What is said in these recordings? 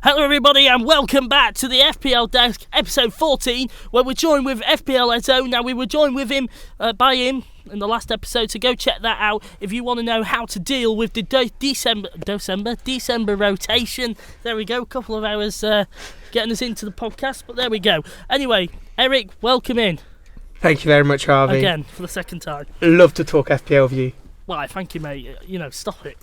Hello everybody and welcome back to the FPL Desk, episode 14, where we're joined with FPL Ezo. Now we were joined with him, by him, in the last episode, so go check that out if you want to know how to deal with the December rotation. There we go, a couple of hours getting us into the podcast, but there we go. Anyway, Eric, welcome in. Thank you very much, Harvey. Again, for the second time. Love to talk FPL with you. Why, thank you, mate. Stop it.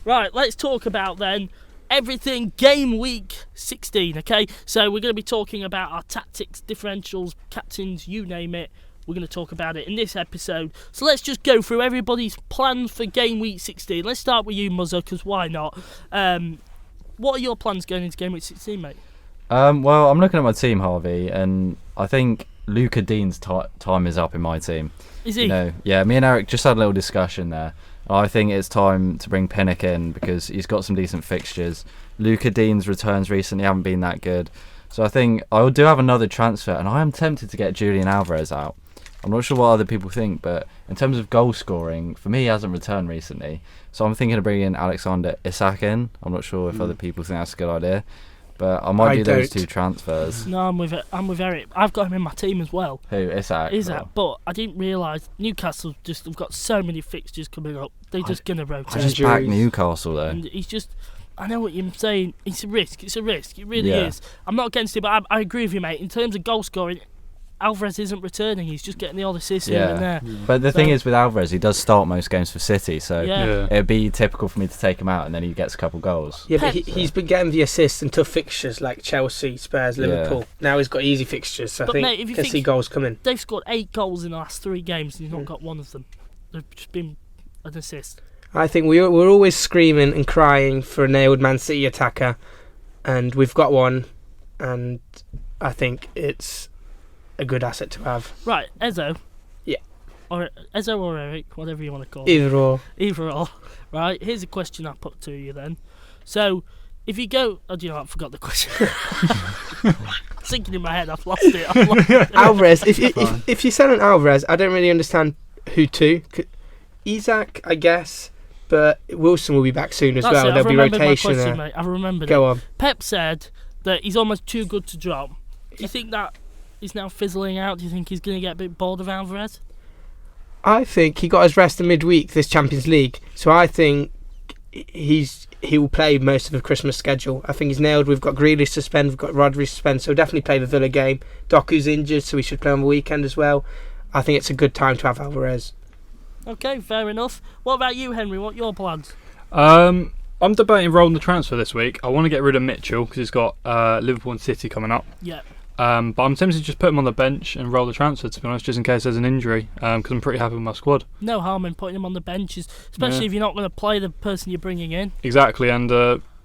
Right, let's talk about then everything game week 16, okay? So we're going to be talking about our tactics, differentials, captains, you name it. We're going to talk about it in this episode. So let's just go through everybody's plans for game week 16. Let's start with you, Muzzer, because why not? What are your plans going into game week 16, mate? Well, I'm looking at my team, Harvey, and I think Luca Dean's time is up in my team. Is he? Yeah, me and Eric just had a little discussion there. I think it's time to bring Pinnock in because he's got some decent fixtures. Luca Dean's returns recently haven't been that good. So I think I do have another transfer, and I am tempted to get Julian Alvarez out. I'm not sure what other people think, but in terms of goal scoring, for me, he hasn't returned recently. So I'm thinking of bringing Alexander Isak in. I'm not sure if other people think that's a good idea. But I might do those two transfers. No, I'm with Eric. I've got him in my team as well. Who? Isak? But I didn't realise Newcastle have got so many fixtures coming up. They're just going to rotate. I just back Newcastle though. And I know what you're saying. It's a risk. It really is. I'm not against it, but I agree with you, mate. In terms of goal scoring, Alvarez isn't returning. He's just getting the odd assist here and there. But the thing is with Alvarez, he does start most games for City, so it'd be typical for me to take him out and then he gets a couple goals. Yeah, but he's been getting the assists in tough fixtures like Chelsea, Spurs, Liverpool. Now he's got easy fixtures, so I think you can see goals coming. They've scored 8 goals in the last 3 games and he's not got one of them. They've just been an assist. I think we're always screaming and crying for a nailed Man City attacker, and we've got one, and I think it's a good asset to have. Right, Ezo. Yeah. Or Ezo or Eric, whatever you want to call it. Either or. Right, here's a question I put to you then. So, if you go... Oh, do you know what? I forgot the question. Thinking in my head, I've lost it. Alvarez. If you sell an Alvarez, I don't really understand who to. Isak, I guess. But Wilson will be back soon as well. There'll be rotation there. Mate. I remembered Go on. Pep said that he's almost too good to drop. Do you think that he's now fizzling out? Do you think he's going to get a bit bored of Alvarez? I think he got his rest in midweek this Champions League, so I think he will play most of the Christmas schedule. I think he's nailed. We've got Grealish suspended, we've got Rodri suspended, so he'll definitely play the Villa game. Doku's injured, so he should play on the weekend as well. I think it's a good time to have Alvarez. Okay, fair enough. What about you, Henry? What are your plans? I'm debating rolling the transfer this week. I want to get rid of Mitchell because he's got Liverpool and City coming up. Yeah. But I'm tempted to just put him on the bench and roll the transfer, to be honest, just in case there's an injury, because I'm pretty happy with my squad. No harm in putting him on the bench, especially if you're not going to play the person you're bringing in. Exactly, and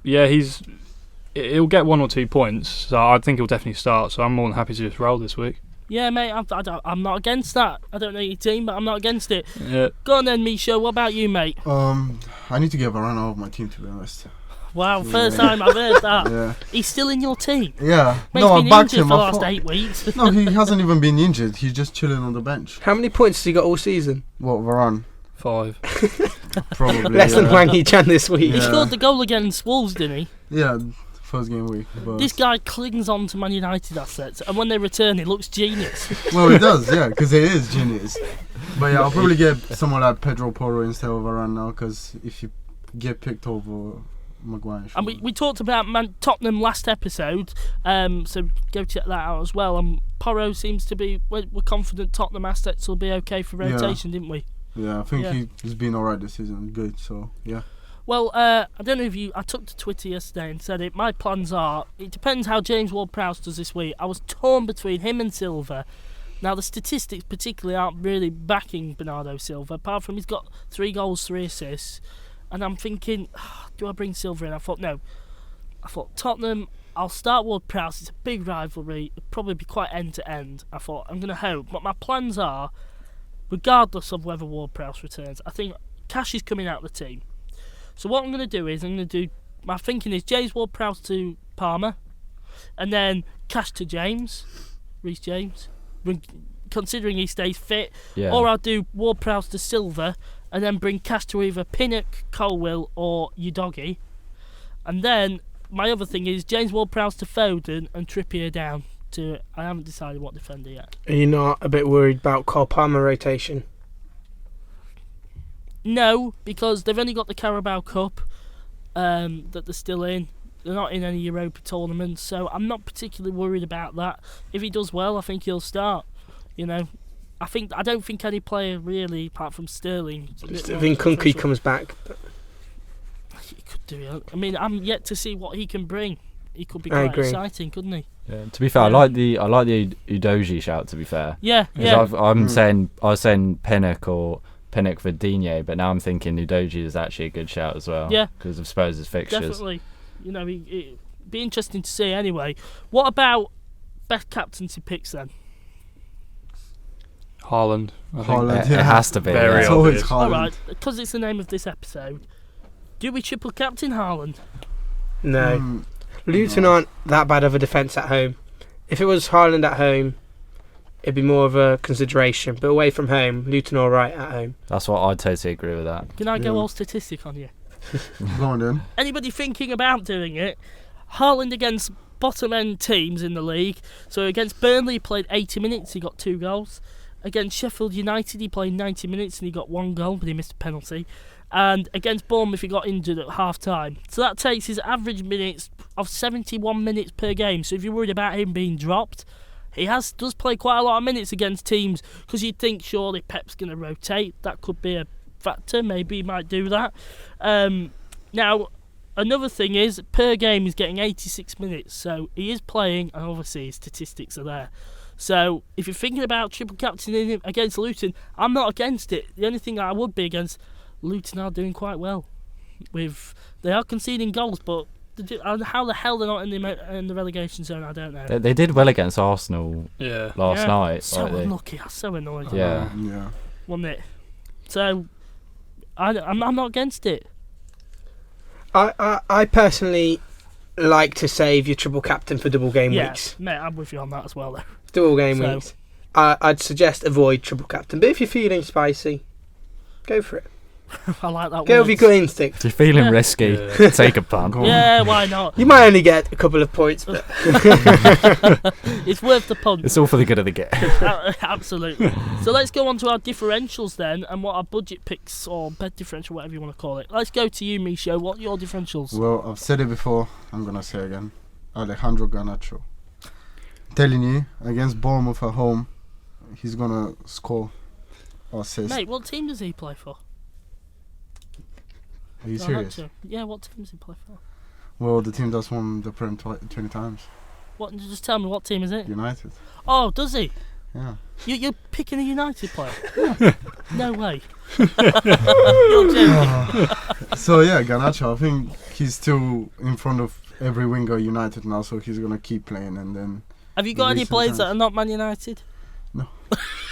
he'll get 1 or 2 points, so I think he'll definitely start, so I'm more than happy to just roll this week. Yeah, mate, I'm not against that. I don't know your team, but I'm not against it. Yeah. Go on then, Misha, what about you, mate? I need to get Varane out of my team, to be honest. Wow, first time I've heard that. Yeah. He's still in your team? Yeah. Mate's I been backed injured him. for the last 8 weeks. No, he hasn't even been injured. He's just chilling on the bench. How many points has he got all season? What, Varane? 5. Probably. Less than Wang Hee-chan this week. He scored the goal against Wolves, didn't he? Yeah, first game week. But This guy clings on to Man United assets, and when they return, he looks genius. well, he does, yeah, because he is genius. But yeah, I'll probably get someone like Pedro Porro instead of Varane now, because if you get picked over Maguire. And we talked about Tottenham last episode, so go check that out as well. And Porro seems to be, we're confident Tottenham assets will be okay for rotation, didn't we? Yeah, I think he's been alright this season, good, so yeah. Well, I don't know if I took to Twitter yesterday and said it. My plans are, it depends how James Ward-Prowse does this week. I was torn between him and Silva. Now, the statistics particularly aren't really backing Bernardo Silva, apart from he's got 3 goals, 3 assists. And I'm thinking, do I bring Silva in? I thought, no. I thought, Tottenham, I'll start Ward-Prowse. It's a big rivalry. It'll probably be quite end-to-end. I thought, I'm going to hope. But my plans are, regardless of whether Ward-Prowse returns, I think Cash is coming out of the team. So what I'm going to do is, my thinking is James Ward-Prowse to Palmer, and then Cash to James, Reece James, considering he stays fit. Yeah. Or I'll do Ward-Prowse to Silva, and then bring Cash to either Pinnock, Colwill, or Udogie. And then my other thing is James Ward-Prowse to Foden and Trippier down to. I haven't decided what defender yet. Are you not a bit worried about Cole Palmer rotation? No, because they've only got the Carabao Cup that they're still in. They're not in any Europa tournaments, so I'm not particularly worried about that. If he does well, I think he'll start. You know, I don't think any player really, apart from Sterling. I think Kunku comes back. He could do it. I mean, I'm yet to see what he can bring. He could be I quite agree. exciting, couldn't he? Yeah, to be fair, I like the Udogie shout. To be fair, Yeah. 'Cause I was saying Pinnock for Digne, but now I'm thinking Udogie is actually a good shout as well. Yeah. Because of Spurs' fixtures. Definitely. You know, it'd be interesting to see anyway. What about best captaincy picks then? Harland. I think. Harland, It yeah. has to be. Very It's yeah. always obvious. Harland. Alright, because it's the name of this episode, do we triple captain Harland? No. Mm, Luton aren't that bad of a defence at home. If it was Harland at home, it'd be more of a consideration. But away from home, Luton all right at home. That's what I totally agree with that. Can I go Yeah. all statistic on you? Go on then. Anybody thinking about doing it? Harland against bottom end teams in the league. So against Burnley he played 80 minutes, he got 2 goals. Against Sheffield United he played 90 minutes and he got 1 goal, but he missed a penalty. And against Bournemouth he got injured at half time. So that takes his average minutes of 71 minutes per game. So if you're worried about him being dropped, he does play quite a lot of minutes against teams, because you'd think surely Pep's going to rotate. That could be a factor. Maybe he might do that. Now, another thing is, per game he's getting 86 minutes, so he is playing, and obviously his statistics are there. So if you're thinking about triple captaining him against Luton, I'm not against it. The only thing I would be against, Luton are doing quite well. They are conceding goals, but how the hell they're not in the relegation zone, I don't know. They did well against Arsenal Yeah. last night. So like they- unlucky. I'm so annoyed. Yeah. Yeah. Wasn't it? So I'm not against it. I personally like to save your triple captain for double game Yeah, weeks. mate, I'm with you on that as well, though. Double game So- weeks. I'd suggest avoid triple captain. But if you're feeling spicy, go for it. I like that. Go with your gut instinct. If you're feeling Yeah. risky, Yeah. take a punt. Go on. Yeah, why not? You might only get a couple of points, but It's worth the punt. It's all for the good of the game. Absolutely. So let's go on to our differentials then, and what our budget picks, or bed differential, whatever you want to call it. Let's go to you, Misho. What are your differentials? Well, I've said it before. I'm gonna say again. Alejandro Garnacho. Telling you, against Bournemouth at home, he's gonna score or assist. Mate, what team does he play for? Are you Garnacho. serious? Yeah, what team does he play for? Well, the team that's won the Prem 20 times. What? Just tell me, what team is it? United. Oh, does he? Yeah. You're picking a United player? No way. You're joking. So yeah, Garnacho. I think he's still in front of every winger at United now, so he's gonna keep playing, and then. Have you got any Recent players that times. are not Man United?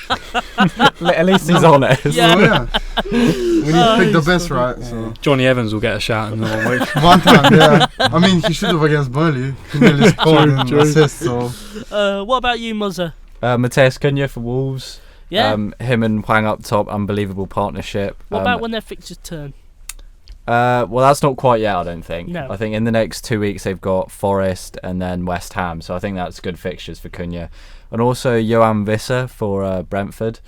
At least he's honest. Yeah. So, yeah. We need to pick the best, funny. right? So Johnny Evans will get a shout in the 1 week. one time, yeah. I mean, he should have against Burnley. He nearly scored and assist. So What about you, Muzzer? Mateus Cunha for Wolves. Yeah. Him and Hwang up top, unbelievable partnership. What about when their fixtures turn? Well, that's not quite yet, I don't think. No. I think in the next 2 weeks they've got Forest and then West Ham, so I think that's good fixtures for Cunha. And also Johan Visser for Brentford.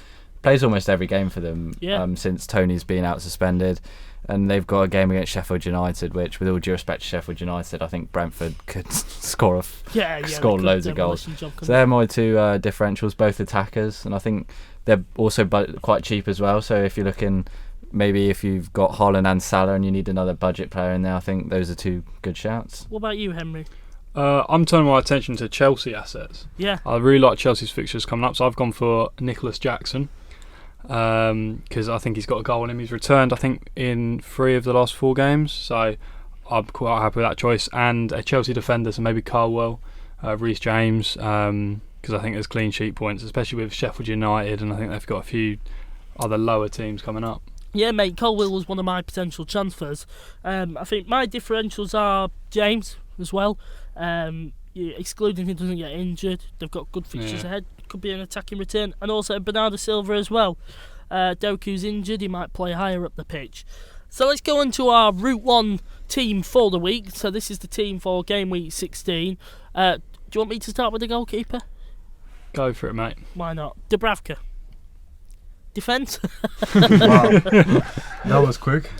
Plays almost every game for them since Tony's been out suspended. And they've got a game against Sheffield United, which, with all due respect to Sheffield United, I think Brentford could score Score loads of goals. So they're my two differentials, both attackers, and I think they're also quite cheap as well. So if you're looking, maybe if you've got Harland and Salah and you need another budget player in there, I think those are two good shouts. What about you, Henry? I'm turning my attention to Chelsea assets. Yeah. I really like Chelsea's fixtures coming up, so I've gone for Nicholas Jackson. Because I think he's got a goal in him. He's returned, I think, in 3 of the last 4 games, so I'm quite happy with that choice. And a Chelsea defender, so maybe Carwell, Reece James, because I think there's clean sheet points, especially with Sheffield United, and I think they've got a few other lower teams coming up. Yeah, mate, Colwill was one of my potential transfers. I think my differentials are James as well. Excluding he doesn't get injured, they've got good fixtures ahead. Could be an attacking return, and also Bernardo Silva as well. Doku's injured, he might play higher up the pitch. So let's go on to our Route 1 team for the week. So this is the team for game week 16. Do you want me to start with the goalkeeper? Go for it, mate. Why not? Dubravka. Defence? Wow. That was quick.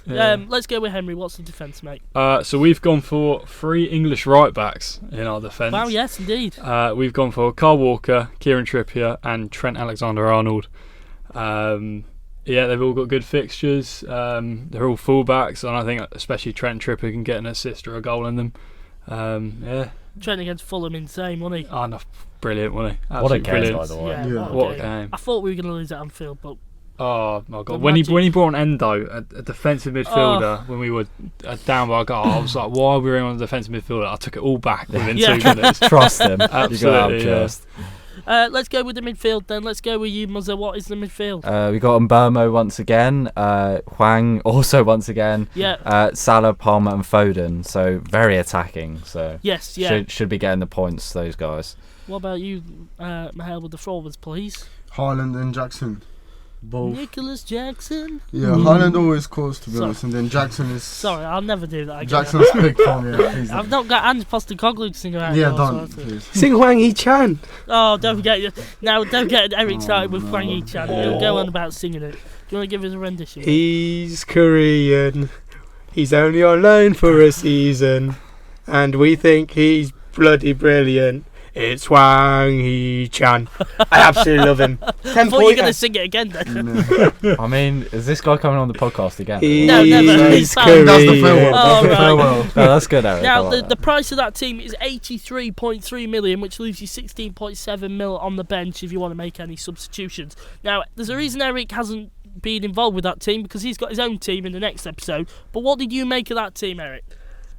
Let's go with Henry. What's the defence, mate? So we've gone for 3 English right backs in our defence. Wow, yes, indeed. We've gone for Kyle Walker, Kieran Trippier, and Trent Alexander-Arnold. They've all got good fixtures. They're all full-backs, and I think especially Trent Trippier can get an assist or a goal in them. Trent against Fulham, insane, wasn't he? Oh, no, brilliant, wasn't he? What a Absolutely game, brilliant. by the way. Yeah, What a game. I thought we were going to lose at Anfield, but Oh my god! The When magic. he brought on Endo, a defensive midfielder, when we were down by a goal, I was like, "Why are we on a defensive midfielder?" I took it all back within 2 minutes. Trust him. Absolutely, You gotta have trust. let's go with the midfield then. Let's go with you, Muzza. What is the midfield? We got Mbermo once again. Huang also once again. Yeah. Salah, Palmer, and Foden. So very attacking. So Yes, yeah. should be getting the points. Those guys. What about you, Mahel, with the forwards, please? Haaland and Jackson. Both. Nicholas Jackson. Yeah, Haaland always scores, to be Sorry. honest, and then Jackson is. Sorry, I'll never do that again. Jackson's pick for me. Please. I've not got Ange Postecoglou to sing around. Yeah, now, don't, so please. Sing Huang Yi-chan. Oh, don't forget don't get Eric started with no. Hwang Yi-chan. He'll go on about singing it. Do you want to give us a rendition? He's Korean. He's only on loan for a season. And we think he's bloody brilliant. It's Hwang Yi-chan. I absolutely love him. I thought you were 10-point. going to sing it again then. No. I mean, is this guy coming on the podcast again? No, never. He's He's fine. Korean. That's the farewell. Oh, That's the right. farewell. No, that's good, Eric. I Now, like the that. price of that team is 83.3 million, which leaves you 16.7 mil on the bench if you want to make any substitutions. Now, there's a reason Eric hasn't been involved with that team, because he's got his own team in the next episode. But what did you make of that team, Eric?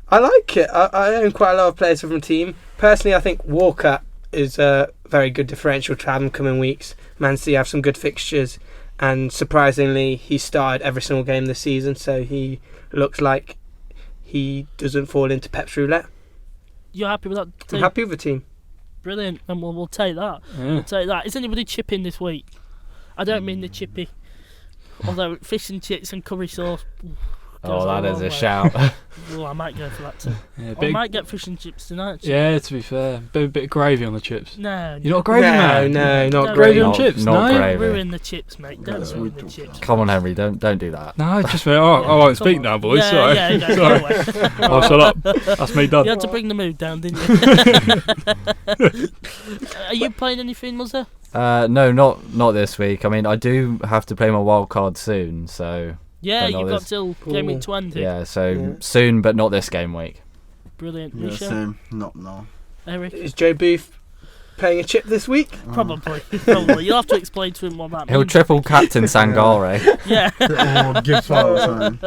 I like it. I own quite a lot of players from the team. Personally, I think Walker is a very good differential to have in coming weeks. Man City have some good fixtures, and surprisingly, he started every single game this season, so he looks like he doesn't fall into Pep's roulette. You're happy with that I'm team? happy with the team. Brilliant, and we'll take that. Yeah. We'll take that. Is anybody chipping this week? I don't mean the chippy. Although fish and chips and curry sauce. Oh, that is a shout. Oh, I might go for that too. Yeah, I might get fish and chips tonight. actually. yeah, to be fair, bit of gravy on the chips. No. You're not a gravy man. No, not Don't great. Gravy on Not- chips, not no? gravy. Ruin the chips, mate. Don't That's ruin what the we chips. Come on, Henry, don't do that. No, just I won't speak now, boys. Yeah, Sorry. yeah, no, Sorry. go away. Oh, shut up. That's me done. You had to bring the mood down, didn't you? Are you playing anything, Muzza? No, not this week. I mean, I do have to play my wild card soon, so Yeah, Don't know you've got this. till game week Ooh. 20. yeah, so Yeah. soon, but not this game week. Brilliant. Yeah, Risha? same. Not now. Eric? Is Joe Booth playing a chip this week? Probably. You'll have to explain to him what that He'll means. triple captain Sangare. Yeah. Or Gibbs time.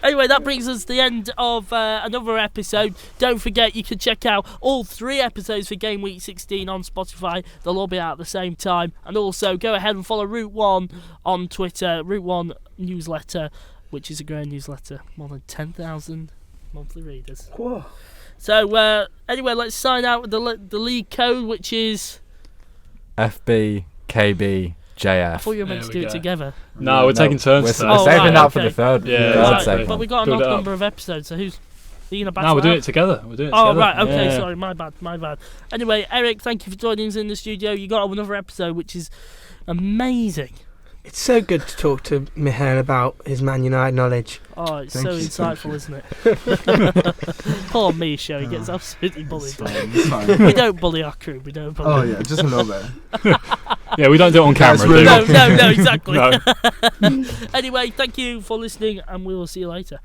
Anyway, that brings us to the end of another episode. Don't forget, you can check out all 3 episodes for Game Week 16 on Spotify. They'll all be out at the same time. And also, go ahead and follow Route 1 on Twitter, Route 1 newsletter, which is a growing newsletter. More than 10,000 monthly readers. Whoa. So, anyway, let's sign out with the league code, which is... FBKBJF. I thought you were meant There to we do it go. together. No, we're taking turns. We're, to we're Oh, saving right, that for okay. the third. Yeah, third exactly. segment. But we got an Build odd it up. number of episodes, so who's... Are you going to battle No, we're doing out? it together. We're doing it Oh, together. right, okay, Yeah. sorry, my bad. Anyway, Eric, thank you for joining us in the studio. You got another episode, which is amazing. It's so good to talk to Michael about his Man United knowledge. Oh, it's Thank so you. insightful, isn't it? Poor me, show, he gets absolutely bullied. It's fine. We don't bully our crew, we don't bully Oh yeah, just a little bit. Yeah, we don't do it on Guys, camera, we're do we? No, exactly. No. Anyway, thank you for listening, and we will see you later.